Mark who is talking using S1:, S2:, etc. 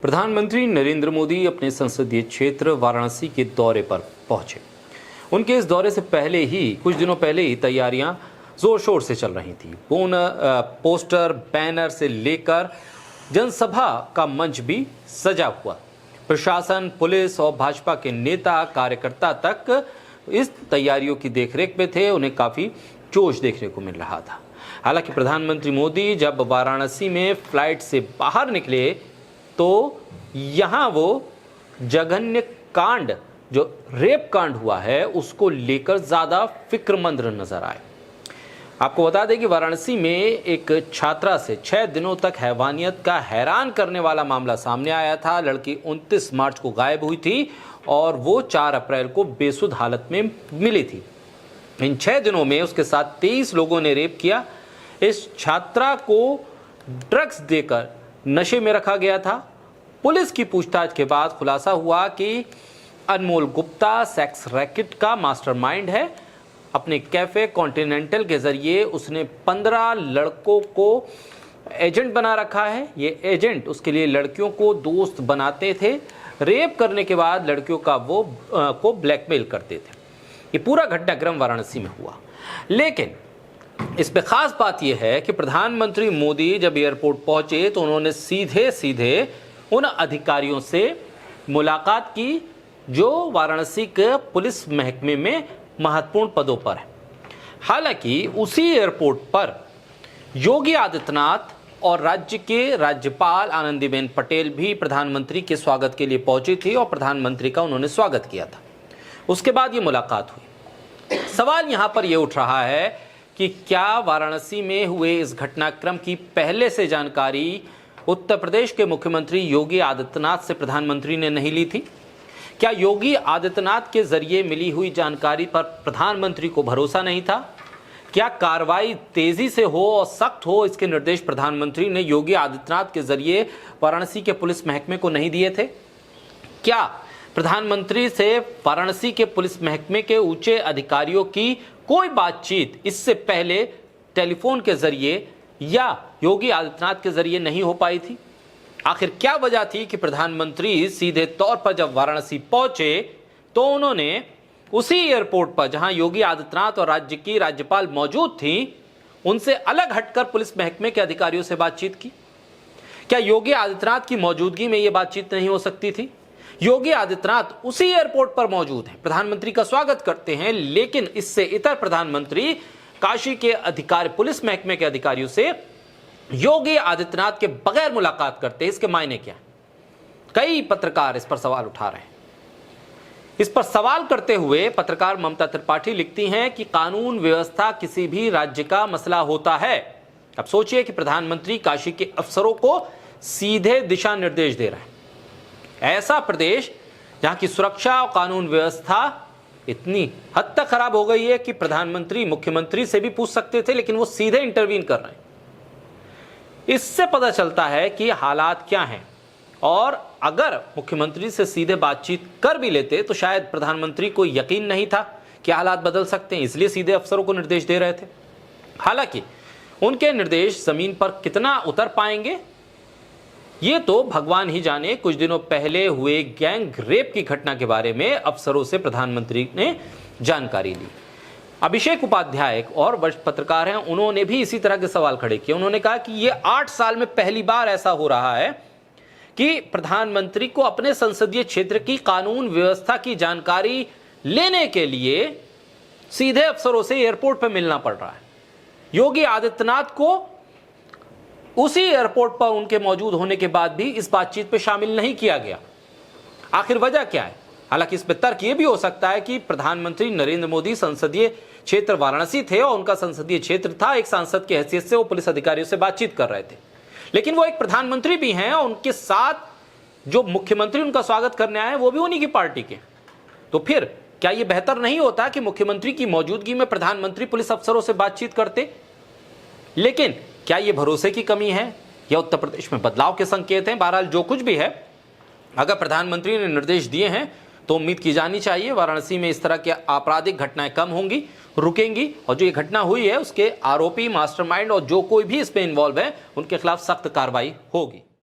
S1: प्रधानमंत्री नरेंद्र मोदी अपने संसदीय क्षेत्र वाराणसी के दौरे पर पहुंचे। उनके इस दौरे से पहले ही कुछ दिनों पहले ही तैयारियां जोर शोर से चल रही थी। पोस्टर, बैनर से लेकर जनसभा का मंच भी सजा हुआ। प्रशासन, पुलिस और भाजपा के नेता कार्यकर्ता तक इस तैयारियों की देखरेख में थे। उन्हें काफी जोश देखने को मिल रहा था। हालांकि प्रधानमंत्री मोदी जब वाराणसी में फ्लाइट से बाहर निकले तो यहाँ वो जघन्य कांड, जो रेप कांड हुआ है, उसको लेकर ज्यादा फिक्रमंद नजर आए। आपको बता दें कि वाराणसी में एक छात्रा से 6 दिनों तक हैवानियत का हैरान करने वाला मामला सामने आया था। लड़की 29 मार्च को गायब हुई थी और वो 4 अप्रैल को बेसुध हालत में मिली थी। इन 6 दिनों में उसके साथ 23 लोगों ने रेप किया। इस छात्रा को ड्रग्स देकर नशे में रखा गया था। पुलिस की पूछताछ के बाद खुलासा हुआ कि अनमोल गुप्ता सेक्स रैकेट का मास्टरमाइंड है। अपने कैफे कॉन्टिनेंटल के जरिए उसने 15 लड़कों को एजेंट बना रखा है। ये एजेंट उसके लिए लड़कियों को दोस्त बनाते थे। रेप करने के बाद लड़कियों का को ब्लैकमेल करते थे। ये पूरा घटनाक्रम वाराणसी में हुआ। लेकिन इस पे खास बात यह है कि प्रधानमंत्री मोदी जब एयरपोर्ट पहुंचे तो उन्होंने सीधे सीधे उन अधिकारियों से मुलाकात की जो वाराणसी के पुलिस महकमे में महत्वपूर्ण पदों पर है। हालांकि उसी एयरपोर्ट पर योगी आदित्यनाथ और राज्य के राज्यपाल आनंदीबेन पटेल भी प्रधानमंत्री के स्वागत के लिए पहुंची थी और प्रधानमंत्री का उन्होंने स्वागत किया था। उसके बाद ये मुलाकात हुई। सवाल यहां पर यह उठ रहा है कि क्या वाराणसी में हुए इस घटनाक्रम की पहले से जानकारी उत्तर प्रदेश के मुख्यमंत्री योगी आदित्यनाथ से प्रधानमंत्री ने नहीं ली थी? क्या योगी आदित्यनाथ के जरिए मिली हुई जानकारी पर प्रधानमंत्री को भरोसा नहीं था? क्या कार्रवाई तेजी से हो और सख्त हो, इसके निर्देश प्रधानमंत्री ने योगी आदित्यनाथ के जरिए वाराणसी के पुलिस महकमे को नहीं दिए थे? क्या प्रधानमंत्री से वाराणसी के पुलिस महकमे के ऊंचे अधिकारियों की कोई बातचीत इससे पहले टेलीफोन के जरिए या योगी आदित्यनाथ के जरिए नहीं हो पाई थी? आखिर क्या वजह थी कि प्रधानमंत्री सीधे तौर पर जब वाराणसी पहुंचे तो उन्होंने उसी एयरपोर्ट पर जहां योगी आदित्यनाथ और राज्य की राज्यपाल मौजूद थी, उनसे अलग हटकर पुलिस महकमे के अधिकारियों से बातचीत की? क्या योगी आदित्यनाथ की मौजूदगी में यह बातचीत नहीं हो सकती थी? योगी आदित्यनाथ उसी एयरपोर्ट पर मौजूद हैं, प्रधानमंत्री का स्वागत करते हैं, लेकिन इससे इतर प्रधानमंत्री काशी के अधिकारी, पुलिस महकमे के अधिकारियों से योगी आदित्यनाथ के बगैर मुलाकात करते हैं। इसके मायने क्या? कई पत्रकार इस पर सवाल उठा रहे हैं। इस पर सवाल करते हुए पत्रकार ममता त्रिपाठी लिखती हैं कि कानून व्यवस्था किसी भी राज्य का मसला होता है। अब सोचिए कि प्रधानमंत्री काशी के अफसरों को सीधे दिशा निर्देश दे रहे हैं। ऐसा प्रदेश जहां की सुरक्षा और कानून व्यवस्था इतनी हद तक खराब हो गई है कि प्रधानमंत्री मुख्यमंत्री से भी पूछ सकते थे, लेकिन वो सीधे इंटरवीन कर रहे हैं। इससे पता चलता है कि हालात क्या हैं, और अगर मुख्यमंत्री से सीधे बातचीत कर भी लेते तो शायद प्रधानमंत्री को यकीन नहीं था कि हालात बदल सकते हैं, इसलिए सीधे अफसरों को निर्देश दे रहे थे। हालांकि उनके निर्देश जमीन पर कितना उतर पाएंगे ये तो भगवान ही जाने। कुछ दिनों पहले हुए गैंग रेप की घटना के बारे में अफसरों से प्रधानमंत्री ने जानकारी ली। अभिषेक उपाध्याय एक और वरिष्ठ पत्रकार हैं, उन्होंने भी इसी तरह के सवाल खड़े किए। उन्होंने कहा कि ये 8 साल में पहली बार ऐसा हो रहा है कि प्रधानमंत्री को अपने संसदीय क्षेत्र की कानून व्यवस्था की जानकारी लेने के लिए सीधे अफसरों से एयरपोर्ट पर मिलना पड़ रहा है। योगी आदित्यनाथ को उसी एयरपोर्ट पर उनके मौजूद होने के बाद भी इस बातचीत पे शामिल नहीं किया गया। आखिर वजह क्या है? हालांकि इस पे तर्क यह भी हो सकता है कि प्रधानमंत्री नरेंद्र मोदी संसदीय क्षेत्र वाराणसी थे और उनका संसदीय क्षेत्र था। एक सांसद की हैसियत से वो पुलिस अधिकारियों से बातचीत कर रहे थे, लेकिन वो एक प्रधानमंत्री भी हैं और उनके साथ जो मुख्यमंत्री उनका स्वागत करने आए वो भी उन्हीं की पार्टी के। तो फिर क्या यह बेहतर नहीं होता कि मुख्यमंत्री की मौजूदगी में प्रधानमंत्री पुलिस अफसरों से बातचीत करते? लेकिन क्या यह भरोसे की कमी है या उत्तर प्रदेश में बदलाव के संकेत हैं? बहरहाल जो कुछ भी है, अगर प्रधानमंत्री ने निर्देश दिए हैं तो उम्मीद की जानी चाहिए वाराणसी में इस तरह की आपराधिक घटनाएं कम होंगी, रुकेंगी, और जो ये घटना हुई है उसके आरोपी, मास्टरमाइंड और जो कोई भी इसमें इन्वॉल्व है उनके खिलाफ सख्त कार्रवाई होगी।